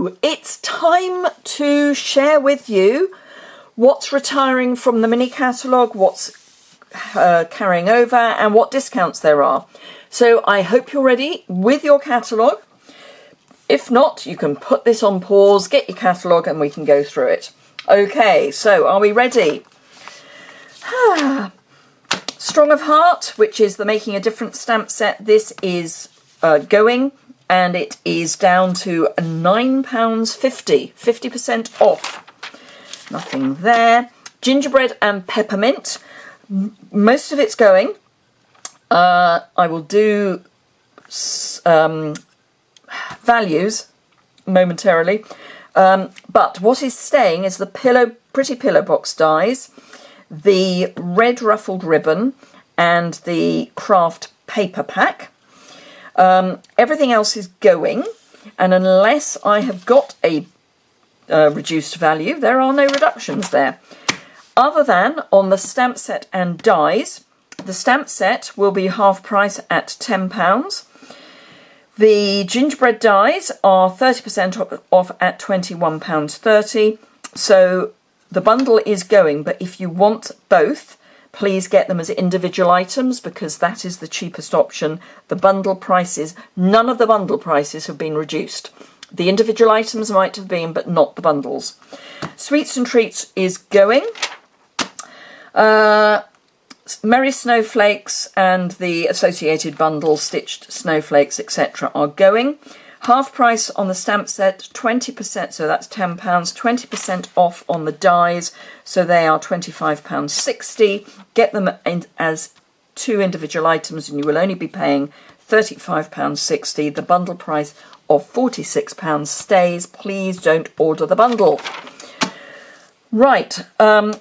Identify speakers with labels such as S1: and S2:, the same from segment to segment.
S1: So it's time to share with you what's retiring from the mini catalogue, what's carrying over, and what discounts there are. So I hope you're ready with your catalogue. If not, you can put this on pause, get your catalogue, and we can go through it. Okay, so are we ready? Strong of Heart, which is the Making a Difference stamp set. This is going, and it is down to £9.50, 50% off. Nothing there. Gingerbread and Peppermint, most of it's going. I will do values momentarily, but what is staying is the Pretty Pillow Box dies, the red ruffled ribbon, and the craft paper pack. Everything else is going, and unless I have got a reduced value, there are no reductions there. Other than on the stamp set and dies, the stamp set will be half price at £10. The gingerbread dies are 30% off at £21.30. So the bundle is going, but if you want both, please get them as individual items because that is the cheapest option. The bundle prices, none of the bundle prices have been reduced. The individual items might have been, but not the bundles. Sweets and Treats is going. Merry Snowflakes and the associated bundles, Stitched Snowflakes, etc. are going. Half price on the stamp set, 20%, so that's £10, 20% off on the dies, so they are £25.60. Get them in as two individual items and you will only be paying £35.60. The bundle price of £46 stays. Please don't order the bundle. Right,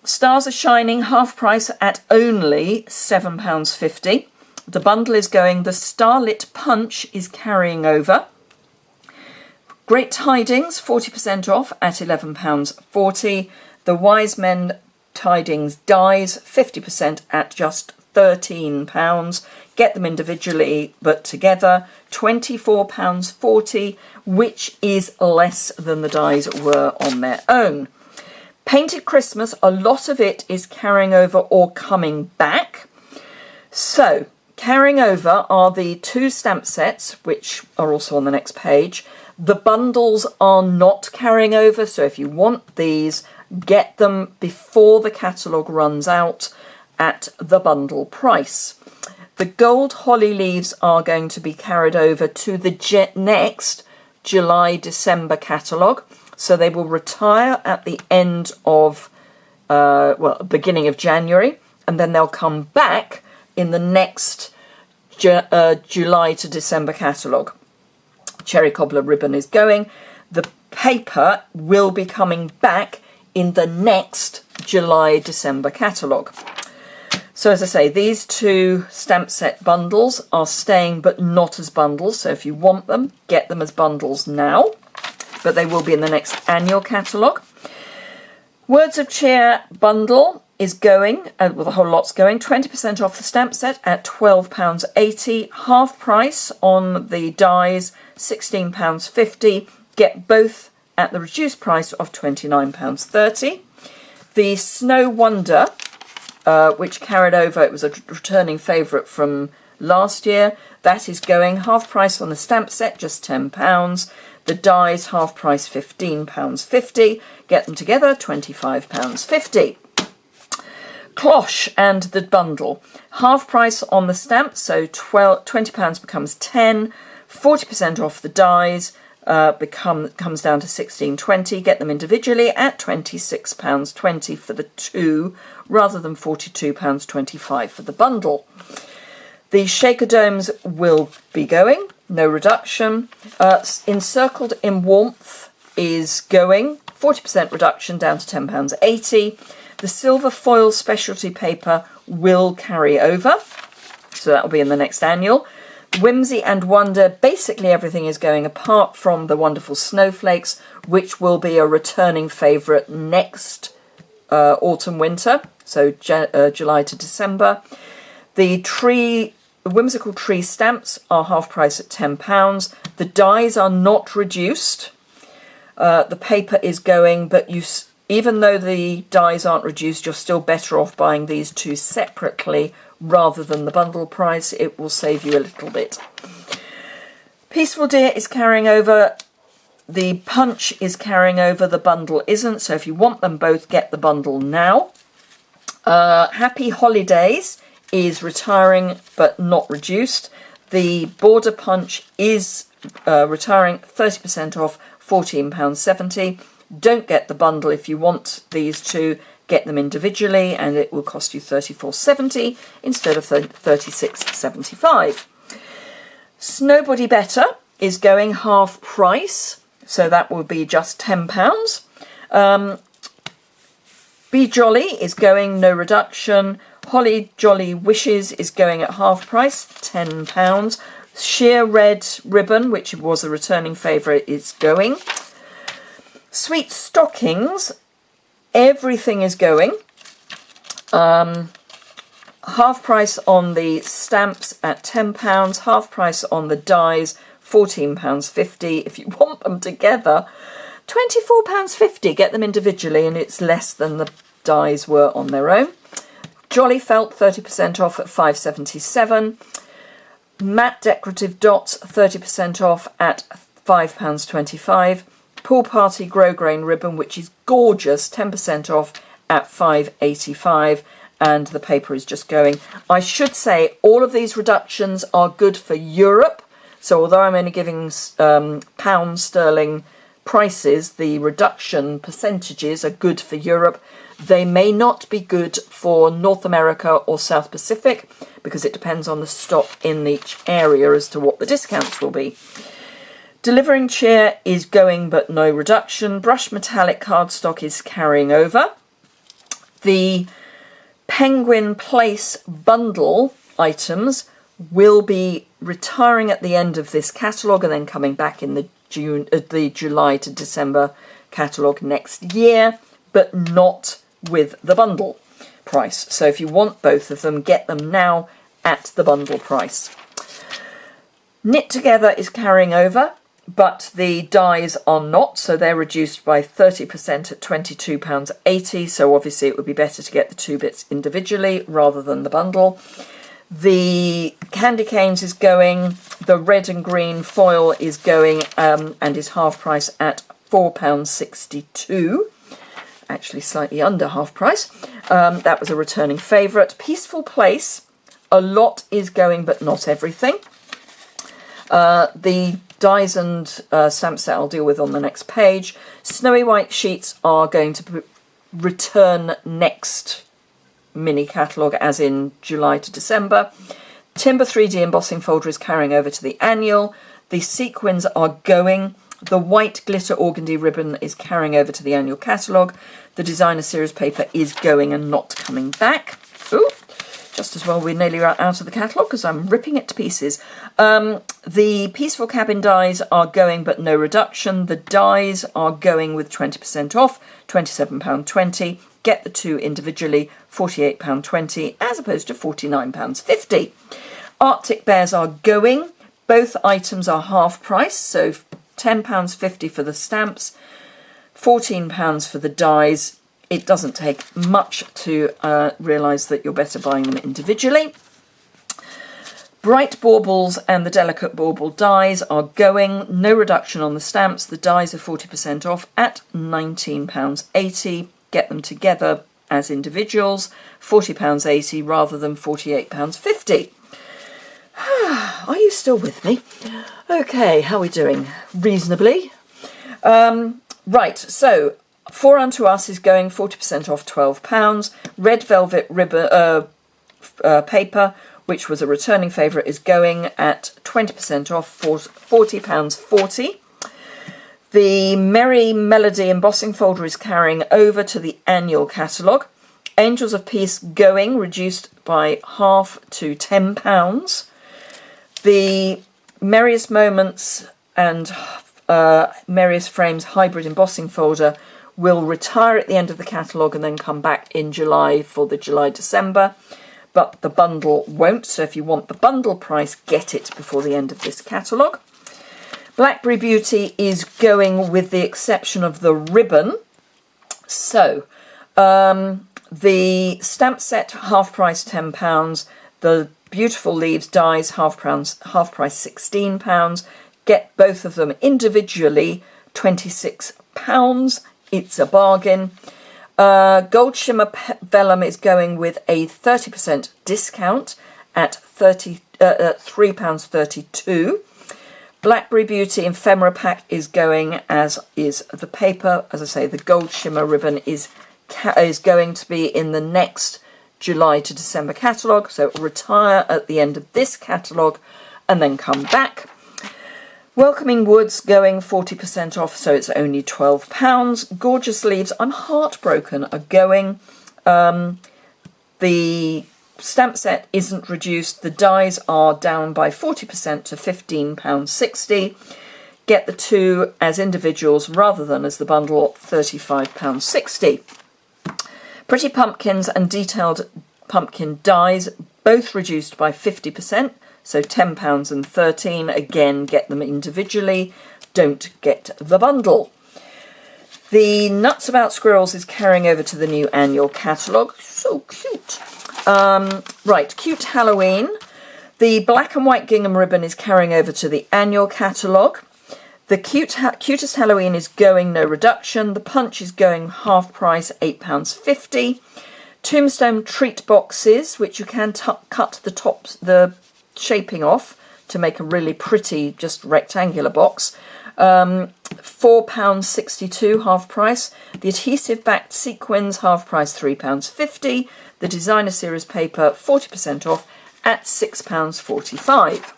S1: Stars Are Shining, half price at only £7.50. The bundle is going. The Starlit Punch is carrying over. Great Tidings, 40% off at £11.40. The Wise Men Tidings dies, 50% at just £13. Get them individually but together, £24.40, which is less than the dies were on their own. Painted Christmas, a lot of it is carrying over or coming back. So, carrying over are the two stamp sets, which are also on the next page. The bundles are not carrying over, so if you want these, get them before the catalogue runs out at the bundle price. The gold holly leaves are going to be carried over to the next July-December catalogue, so they will retire at the end of, beginning of January, and then they'll come back in the next July to December catalogue. Cherry Cobbler ribbon is going. The paper will be coming back in the next July-December catalogue. So as I say, these two stamp set bundles are staying but not as bundles. So if you want them, get them as bundles now. But they will be in the next annual catalogue. Words of Cheer bundle is going, well, the whole lot's going, 20% off the stamp set at £12.80. Half price on the dies, £16.50. Get both at the reduced price of £29.30. The Snow Wonder, which carried over, it was a returning favourite from last year, that is going. Half price on the stamp set, just £10. The dies, half price, £15.50. Get them together, £25.50. Cloche and the bundle, half price on the stamp, so £20 becomes £10, 40% off the dies, comes down to £16.20. Get them individually at £26.20 for the two, rather than £42.25 for the bundle. The Shaker Domes will be going, no reduction. Encircled in Warmth is going, 40% reduction down to £10.80. The Silver Foil Specialty Paper will carry over, so that will be in the next annual. Whimsy and Wonder, basically everything is going apart from the Wonderful Snowflakes, which will be a returning favourite next autumn-winter, so July to December. The Whimsical Tree stamps are half price at £10. The dies are not reduced. The paper is going, but even though the dies aren't reduced, you're still better off buying these two separately rather than the bundle price. It will save you a little bit. Peaceful Deer is carrying over. The Punch is carrying over. The bundle isn't. So if you want them both, get the bundle now. Happy Holidays is retiring but not reduced. The Border Punch is retiring, 30% off, £14.70. Don't get the bundle if you want these two. Get them individually and it will cost you £34.70 instead of £36.75. Snowbody Better is going half price, so that will be just £10. Be Jolly is going no reduction. Holly Jolly Wishes is going at half price, £10. Sheer Red Ribbon, which was a returning favourite, is going. Sweet Stockings, everything is going. Half price on the stamps at £10, half price on the dies, £14.50. If you want them together, £24.50. Get them individually and it's less than the dies were on their own. Jolly Felt, 30% off at £5.77. Matte Decorative Dots, 30% off at £5.25. Pool Party Grosgrain Ribbon, which is gorgeous, 10% off at £5.85. And the paper is just going. I should say all of these reductions are good for Europe. So although I'm only giving pound sterling prices, the reduction percentages are good for Europe. They may not be good for North America or South Pacific because it depends on the stock in each area as to what the discounts will be. Delivering Cheer is going but no reduction. Brush Metallic cardstock is carrying over. The Penguin Place bundle items will be retiring at the end of this catalogue and then coming back in the July to December catalogue next year, but not with the bundle price. So if you want both of them, get them now at the bundle price. Knit Together is carrying over, but the dies are not, so they're reduced by 30% at £22.80. So obviously it would be better to get the two bits individually rather than the bundle. The Candy Canes is going, the red and green foil is going and is half price at £4.62. Actually slightly under half price. That was a returning favourite. Peaceful Place, a lot is going but not everything. The dies and stamp set I'll deal with on the next page. Snowy White sheets are going to return next mini catalogue, as in July to December. Timber 3D embossing folder is carrying over to the annual. The sequins are going. The white glitter organdy ribbon is carrying over to the annual catalogue. The designer series paper is going and not coming back. Ooh, just as well we're nearly out of the catalogue because I'm ripping it to pieces. The Peaceful Cabin dies are going but no reduction. The dies are going with 20% off, £27.20. Get the two individually, £48.20 as opposed to £49.50. Arctic Bears are going. Both items are half price, so £10.50 for the stamps, £14 for the dies. It doesn't take much to realise that you're better buying them individually. Bright Baubles and the Delicate Bauble dies are going. No reduction on the stamps. The dies are 40% off at £19.80. Get them together as individuals, £40.80 rather than £48.50. Are you still with me? Okay, how are we doing? Reasonably. Right, so For Unto Us is going 40% off, £12. Red Velvet ribbon, paper, which was a returning favourite, is going at 20% off, £40.40. The Merry Melody embossing folder is carrying over to the annual catalogue. Angels of Peace going, reduced by half to £10. The Merriest Moments and Merriest Frames hybrid embossing folder will retire at the end of the catalogue and then come back in July for the July-December, but the bundle won't. So if you want the bundle price, get it before the end of this catalogue. Blackberry Beauty is going with the exception of the ribbon. So the stamp set half price £10, the Beautiful Leaves dies half price £16. Get both of them individually £26. It's a bargain. Gold Shimmer Vellum is going with a 30% discount at £3.32. Blackberry Beauty Ephemera Pack is going, as is the paper. As I say, the Gold Shimmer ribbon is going to be in the next July to December catalogue, so it will retire at the end of this catalogue and then come back. Welcoming Woods going 40% off, so it's only £12. Gorgeous Leaves, I'm heartbroken, are going. The stamp set isn't reduced. The dies are down by 40% to £15.60. Get the two as individuals rather than as the bundle, £35.60. Pretty Pumpkins and Detailed Pumpkin dies, both reduced by 50%, so £10 and £13. Again, get them individually, don't get the bundle. The Nuts About Squirrels is carrying over to the new annual catalogue. So cute. Right, Cute Halloween. The black and white gingham ribbon is carrying over to the annual catalogue. The Cutest Halloween is going no reduction. The Punch is going half price, £8.50. Tombstone treat boxes, which you can cut the shaping off to make a really pretty, just rectangular box. £4.62 half price. The adhesive backed sequins half price, £3.50. The designer series paper 40% off at £6.45.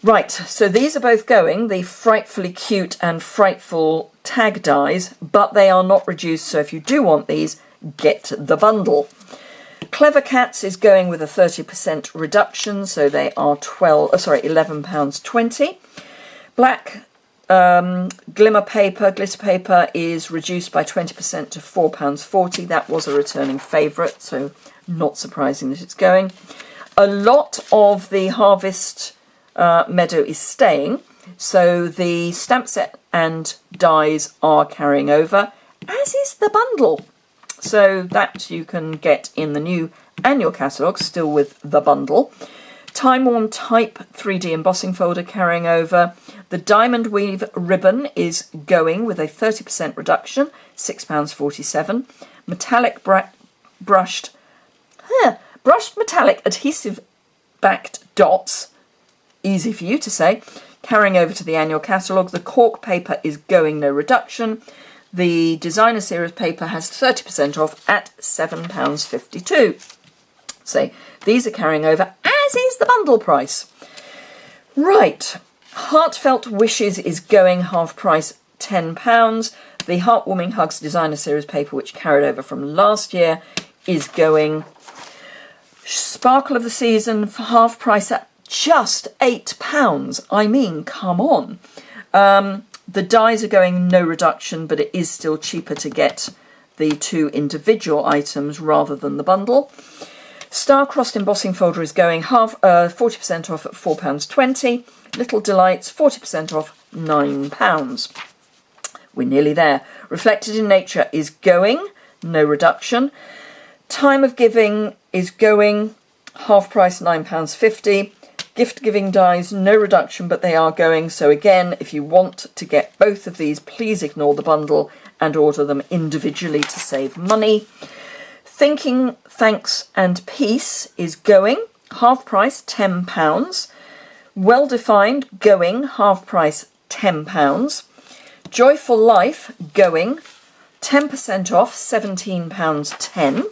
S1: Right, so these are both going, the Frightfully Cute and Frightful tag dies, but they are not reduced, so if you do want these, get the bundle. Clever Cats is going with a 30% reduction, so they are £11.20. Black glitter paper is reduced by 20% to £4.40. That was a returning favourite, so not surprising that it's going. A lot of the Harvest Meadow is staying, so the stamp set and dies are carrying over, as is the bundle. So that you can get in the new annual catalogue, still with the bundle. Time Worn Type 3D embossing folder carrying over. The Diamond Weave ribbon is going with a 30% reduction, £6.47. Metallic brushed metallic adhesive backed dots, easy for you to say, carrying over to the annual catalogue. The cork paper is going no reduction. The designer series paper has 30% off at £7.52. So these are carrying over, as is the bundle price. Right, Heartfelt Wishes is going half price, £10. The Heartwarming Hugs designer series paper, which carried over from last year, is going. Sparkle of the Season for half price at just £8. I mean, come on. The dies are going no reduction, but it is still cheaper to get the two individual items rather than the bundle. Star-crossed embossing folder is going 40% off at £4.20. Little Delights 40% off, £9. We're nearly there. Reflected in Nature is going, no reduction. Time of Giving is going half price, £9.50. Gift Giving dies, no reduction, but they are going. So again, if you want to get both of these, please ignore the bundle and order them individually to save money. Thinking Thanks and Peace is going, half price, £10. Well Defined going, half price, £10. Joyful Life going, 10% off, £17.10.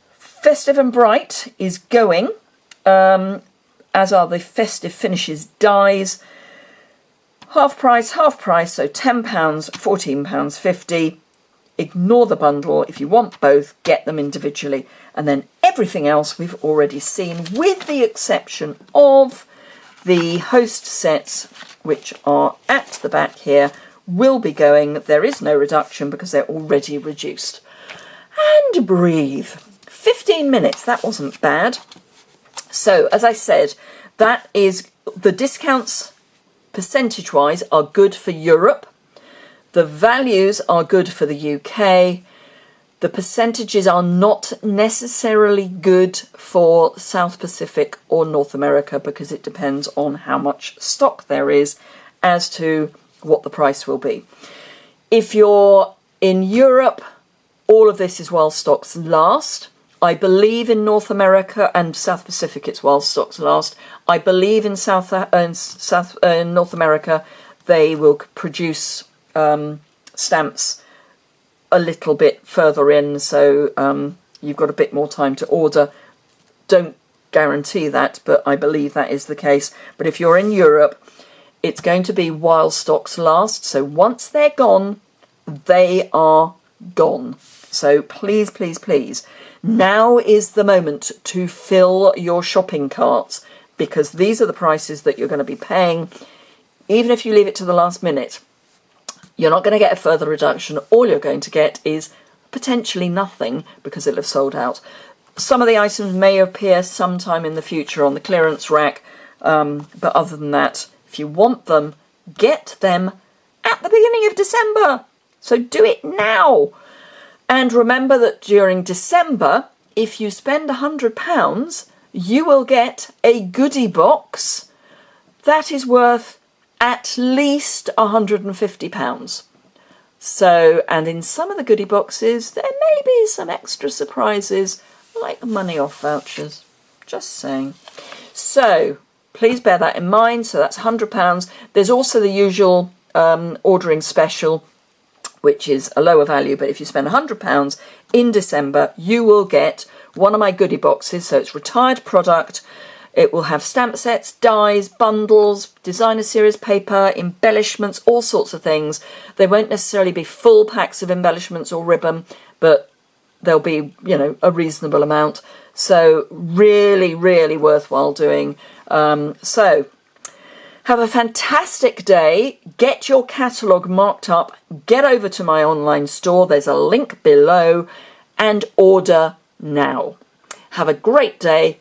S1: Festive and Bright is going, as are the Festive Finishes dies. Half price, so £10, £14.50. Ignore the bundle. If you want both, get them individually. And then everything else we've already seen, with the exception of the host sets, which are at the back here, will be going. There is no reduction because they're already reduced. And breathe. 15 minutes, that wasn't bad. So, as I said, that is the discounts percentage-wise are good for Europe. The values are good for the UK. The percentages are not necessarily good for South Pacific or North America because it depends on how much stock there is as to what the price will be. If you're in Europe, all of this is while stocks last. I believe in North America and South Pacific it's while stocks last. I believe in North America they will produce stamps a little bit further in, so you've got a bit more time to order. Don't guarantee that, but I believe that is the case. But if you're in Europe, it's going to be while stocks last. So once they're gone, they are gone. So please, please, please, now is the moment to fill your shopping carts, because these are the prices that you're going to be paying. Even if you leave it to the last minute, you're not going to get a further reduction. All you're going to get is potentially nothing because it'll have sold out. Some of the items may appear sometime in the future on the clearance rack, but other than that, if you want them, get them at the beginning of December. So do it now. And remember that during December, if you spend £100, you will get a goodie box that is worth at least £150. So, and in some of the goodie boxes, there may be some extra surprises, like money off vouchers. Just saying. So, please bear that in mind. So that's £100. There's also the usual ordering special, which is a lower value, but if you spend £100 in December, you will get one of my goodie boxes. So it's retired product. It will have stamp sets, dies, bundles, designer series paper, embellishments, all sorts of things. They won't necessarily be full packs of embellishments or ribbon, but there'll be, you know, a reasonable amount. So really, really worthwhile doing. So have a fantastic day. Get your catalogue marked up. Get over to my online store. There's a link below and order now. Have a great day.